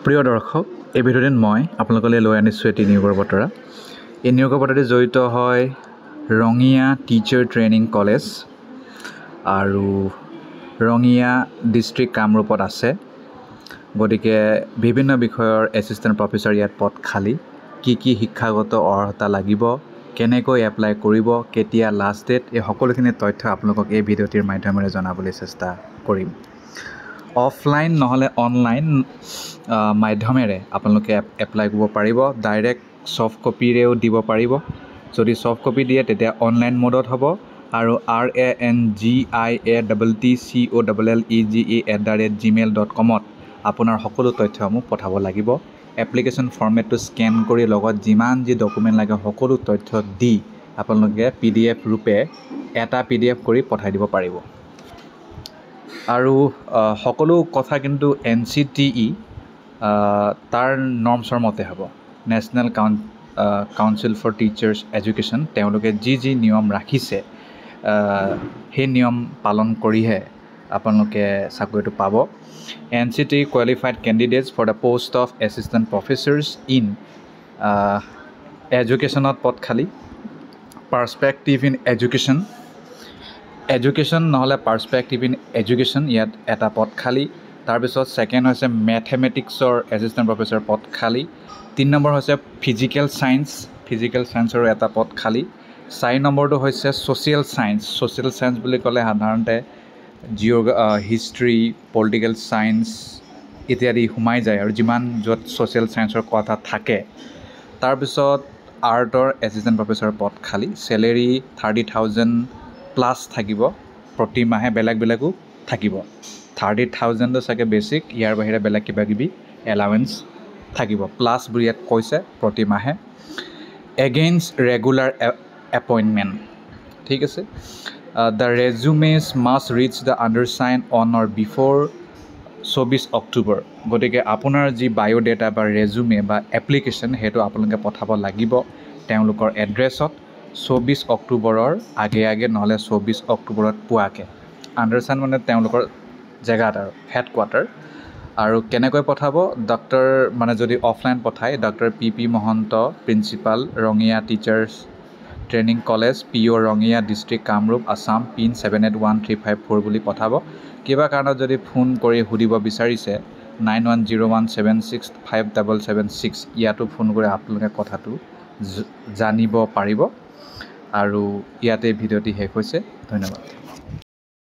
প্ৰিয় দৰ্শক, এই ভিডিঅ'টিত মই আপোনালোকলৈ লৈ আনিছোঁ এটি নিয়োগৰ বতৰা। এই নিয়োগৰ বতৰাটি জড়িত হয় ৰঙিয়া টিচাৰ ট্ৰেইনিং কলেজ আৰু ৰঙিয়া ডিষ্ট্ৰিক্ট কামৰূপত আছে। গতিকে বিভিন্ন বিষয়ৰ এছিষ্টেণ্ট প্ৰফেচৰ ইয়াত পদ খালী। কি শিক্ষাগত অৰ্হতা লাগিব, কেনেকৈ এপ্লাই কৰিব, কেতিয়া লাষ্ট ডেট, এই সকলোখিনি তথ্য আপোনালোকক এই ভিডিঅ'টিৰ মাধ্যমেৰে জনাবলৈ চেষ্টা কৰিম। অফলাইন নহ'লে অনলাইন মাধ্যমেৰে আপোনালোকে এপ্লাই কৰিব পাৰিব। ডাইৰেক্ট ছফ্ট কপিৰেও দিব পাৰিব। যদি ছফ্ট কপি দিয়ে তেতিয়া অনলাইন মোডত হ'ব আৰু rangiatcollege@gmail.com আপোনাৰ সকলো তথ্যসমূহ পঠাব লাগিব। এপ্লিকেশ্যন ফৰ্মেটটো স্কেন কৰি লগত যিমান যি ডকুমেণ্ট লাগে সকলো তথ্য দি আপোনালোকে PDF ৰূপে এটা PDF কৰি পঠাই দিব পাৰিব। আৰু সকলো কথা কিন্তু NCTE তাৰ নৰ্মছৰ মতে হ'ব। National council for teachers education তেওঁলোকে যি নিয়ম ৰাখিছে সেই নিয়ম পালন কৰিহে আপোনালোকে চাকৰিটো পাব। NCTE qualified candidates for the post of assistant professors in এডুকেশ্যনত পদ খালী। পাৰ্সপেক্টিভ ইন এডুকেশ্যন নহ'লে পাৰ্সপেক্টিভ ইন এডুকেশ্যন ইয়াত এটা পদ খালী। তাৰপিছত ছেকেণ্ড হৈছে মেথমেটিক্সৰ এছিষ্টেণ্ট প্ৰফেচৰ পদ খালী। 3 নম্বৰ হৈছে ফিজিকেল ছায়েন্সৰো এটা পদ খালী। 4 নম্বৰটো হৈছে ছ'চিয়েল ছায়েন্স বুলি ক'লে সাধাৰণতে হিষ্ট্ৰী, পলিটিকেল ছায়েন্স ইত্যাদি সোমাই যায় আৰু যিমান য'ত ছ'চিয়েল ছায়েন্সৰ কথা থাকে। তাৰপিছত আৰ্টৰ এছিষ্টেণ্ট প্ৰফেচৰ পদ খালী। চেলেৰী 30,000+ থাকিব প্ৰতি মাহে, বেলেগো থাকিব। 30,000টো চাগে বেছিক, ইয়াৰ বাহিৰে বেলেগ কিবাকিবি এলাৱেঞ্চ থাকিব। প্লাছ বুলি ইয়াত কৈছে প্ৰতি মাহে। এগেইনষ্ট ৰেগুলাৰ এপইণ্টমেণ্ট, ঠিক আছে। The resumes must reach the undersigned on or before 24 October. গতিকে আপোনাৰ যি বায়'ডেটা বা ৰেজুমে বা এপ্লিকেশ্যন সেইটো আপোনালোকে পঠাব লাগিব তেওঁলোকৰ এড্ৰেছত 24 অক্টোবৰৰ আগে নহ'লে 24 অক্টোবৰত পোৱাকৈ। আণ্ডাৰচাইন মানে তেওঁলোকৰ জেগাত আৰু হেডকোৱাৰ্টাৰ। আৰু কেনেকৈ পঠাব, যদি অফলাইন পঠায় doctor PP Mahanta, principal, Rangia teachers training college, PO Rangia district Kamrup, Assam, pin 781354 বুলি পঠাব। কিবা কাৰণত যদি ফোন কৰি সুধিব বিচাৰিছে 9101765776 ইয়াতো ফোন কৰি আপোনালোকে কথাটো জানিব পাৰিব। আৰু ইয়াতে ভিডিঅ'টি শেষ হৈছে। ধন্যবাদ।